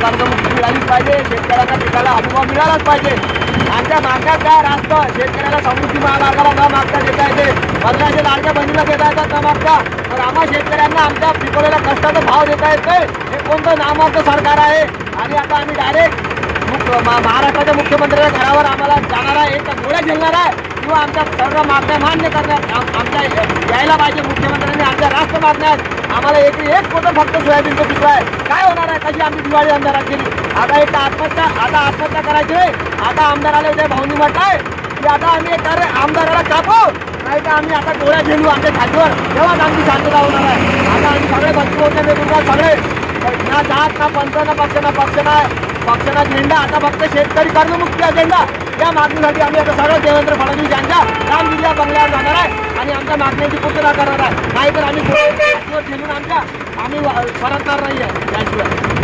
कर्जमुक्ती मिळालीच पाहिजे, शेतकऱ्यांना पिकाला हमीभाव मिळालाच पाहिजे. आमच्या मागण्यात काय रास्त शेतकऱ्याला समृद्धी महामार्गाला न मागता देता येते, महिलांच्या लाडक्या बहिणीला देता येतात न मागता, तर आम्हा शेतकऱ्यांना आमच्या पिकवलेल्या कष्टाचा भाव देता येत नाही. हे कोणतं नामवंत सरकार आहे. आणि आता आम्ही डायरेक्ट महाराष्ट्राच्या मुख्यमंत्र्यांच्या घरावर आम्हाला जाणार आहे, एक गोळ्या झेलणार आहे किंवा आमच्या सर्व मागण्या मान्य करण्यात आमच्या यायला पाहिजे. मुख्यमंत्र्यांनी आमच्या राष्ट्र मागण्यात आम्हाला एक पोतं फक्त सोयाबीनचं पिकं आहे. काय होणार आहे, कशी आमची दिवाळी आमदारात केली. आता एक आत्महत्या करायची नाही. आता आमदाराला उद्या भाऊनी म्हटलंय की आता आम्ही आमदाराला कापू, नाही तर आम्ही आता गोळ्या झेलू आमच्या छातीवर, तेव्हाच आमची शांतता होणार आहे. आता आम्ही सगळे बंधू होते नेतृत्वात सगळे ना जात ना पंथ ना पक्षाचा झेंडा, आता फक्त शेतकरी कर्जमुक्ती अजेंडा या मागणीसाठी आम्ही आता सगळं देवेंद्र फडणवीस यांच्या राम जिल्हा बंगल्यावर जाणार आहे आणि आमच्या मागण्यांची पूर्तता करणार आहे. नाहीतर आम्ही झेलून आम्ही परतणार नाही आहे त्याशिवाय.